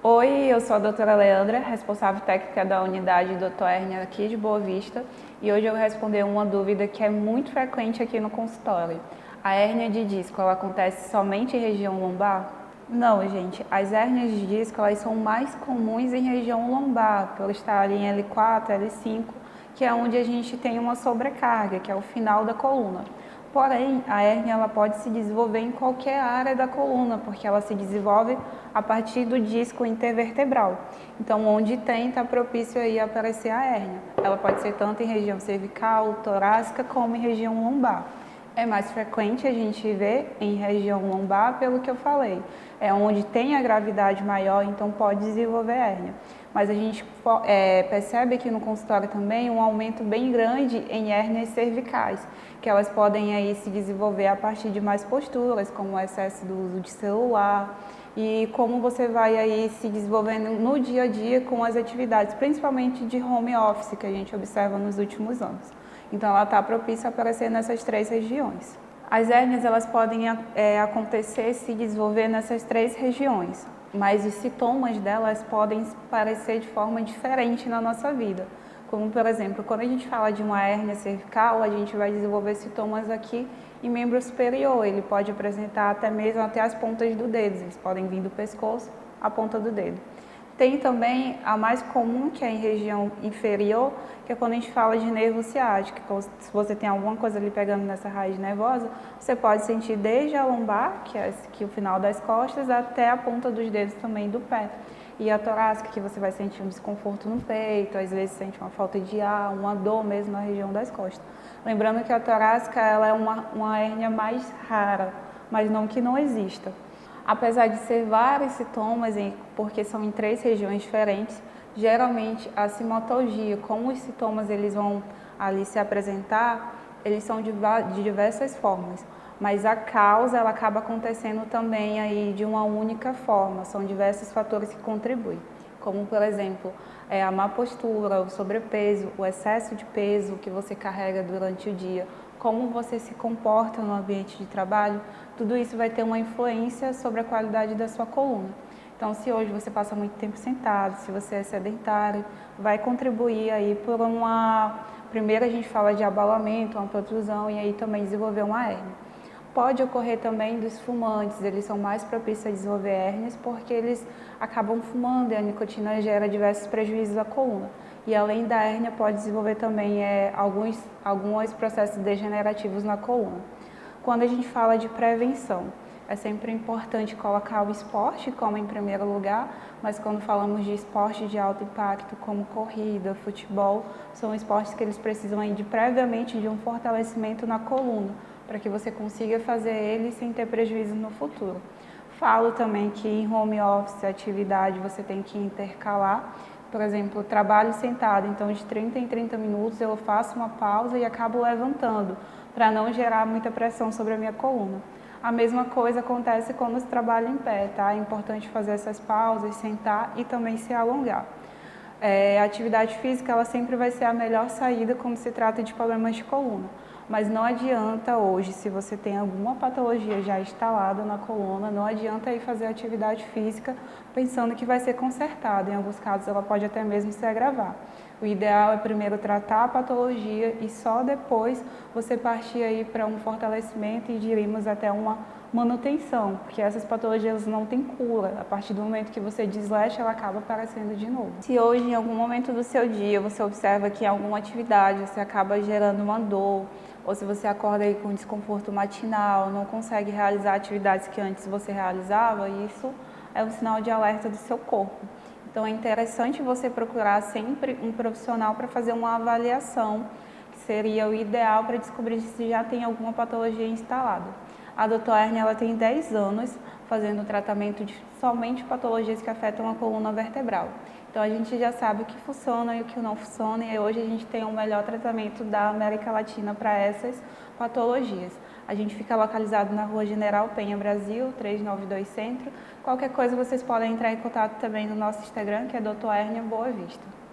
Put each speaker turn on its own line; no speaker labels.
Oi, eu sou a doutora Leandra, responsável técnica da unidade Doutor Hérnia aqui de Boa Vista, e hoje eu vou responder uma dúvida que é muito frequente aqui no consultório. A hérnia de disco, ela acontece somente em região lombar? Não, gente, as hérnias de disco, elas são mais comuns em região lombar, por estar ali em L4, L5, que é onde a gente tem uma sobrecarga, que é o final da coluna. Porém, a hérnia ela pode se desenvolver em qualquer área da coluna, porque ela se desenvolve a partir do disco intervertebral. Então, onde tem, está propício aí a aparecer a hérnia. Ela pode ser tanto em região cervical, torácica, como em região lombar. É mais frequente a gente ver em região lombar, pelo que eu falei. É onde tem a gravidade maior, então pode desenvolver hérnia. Mas a gente percebe aqui no consultório também um aumento bem grande em hérnias cervicais, que elas podem aí se desenvolver a partir de mais posturas, como o excesso do uso de celular e como você vai aí se desenvolvendo no dia a dia com as atividades, principalmente de home office, que a gente observa nos últimos anos. Então, ela está propícia a aparecer nessas três regiões. As hérnias elas podem acontecer, se desenvolver nessas três regiões, mas os sintomas delas podem parecer de forma diferente na nossa vida. Como, por exemplo, quando a gente fala de uma hérnia cervical, a gente vai desenvolver sintomas aqui em membro superior. Ele pode apresentar até mesmo até as pontas do dedo, eles podem vir do pescoço à ponta do dedo. Tem também a mais comum, que é em região inferior, que é quando a gente fala de nervo ciático. Se você tem alguma coisa ali pegando nessa raiz nervosa, você pode sentir desde a lombar, que é o final das costas, até a ponta dos dedos também do pé. E a torácica, que você vai sentir um desconforto no peito, às vezes sente uma falta de ar, uma dor mesmo na região das costas. Lembrando que a torácica ela é uma hérnia mais rara, mas não que não exista. Apesar de ser vários sintomas, porque são em três regiões diferentes, geralmente a simatologia, como os sintomas eles vão ali se apresentar, eles são de diversas formas, mas a causa ela acaba acontecendo também aí de uma única forma, são diversos fatores que contribuem, como por exemplo, a má postura, o sobrepeso, o excesso de peso que você carrega durante o dia, como você se comporta no ambiente de trabalho, tudo isso vai ter uma influência sobre a qualidade da sua coluna. Então, se hoje você passa muito tempo sentado, se você é sedentário, vai contribuir aí por primeiro a gente fala de abalamento, uma protrusão e aí também desenvolver uma hérnia. Pode ocorrer também dos fumantes, eles são mais propícios a desenvolver hérnias porque eles acabam fumando e a nicotina gera diversos prejuízos à coluna. E além da hérnia pode desenvolver também alguns processos degenerativos na coluna. Quando a gente fala de prevenção, é sempre importante colocar o esporte como em primeiro lugar, mas quando falamos de esporte de alto impacto, como corrida, futebol, são esportes que eles precisam previamente de um fortalecimento na coluna, para que você consiga fazer ele sem ter prejuízo no futuro. Falo também que em home office, atividade, você tem que intercalar. Por exemplo, trabalho sentado, então de 30 em 30 minutos eu faço uma pausa e acabo levantando, para não gerar muita pressão sobre a minha coluna. A mesma coisa acontece quando se trabalha em pé, tá? É importante fazer essas pausas, sentar e também se alongar. A atividade física ela sempre vai ser a melhor saída quando se trata de problemas de coluna. Mas não adianta hoje, se você tem alguma patologia já instalada na coluna, não adianta ir fazer atividade física pensando que vai ser consertada. Em alguns casos ela pode até mesmo se agravar. O ideal é primeiro tratar a patologia e só depois você partir aí para um fortalecimento e diríamos até uma manutenção, porque essas patologias não têm cura. A partir do momento que você deslecha, ela acaba aparecendo de novo. Se hoje, em algum momento do seu dia, você observa que em alguma atividade você acaba gerando uma dor, ou se você acorda aí com desconforto matinal, não consegue realizar atividades que antes você realizava, isso é um sinal de alerta do seu corpo. Então é interessante você procurar sempre um profissional para fazer uma avaliação, que seria o ideal para descobrir se já tem alguma patologia instalada. A doutora Hérnia ela tem 10 anos fazendo tratamento de somente patologias que afetam a coluna vertebral. Então a gente já sabe o que funciona e o que não funciona e hoje a gente tem o melhor tratamento da América Latina para essas patologias. A gente fica localizado na Rua General Penha, Brasil, 392 Centro. Qualquer coisa vocês podem entrar em contato também no nosso Instagram, que é Doutor Hérnia Boa Vista.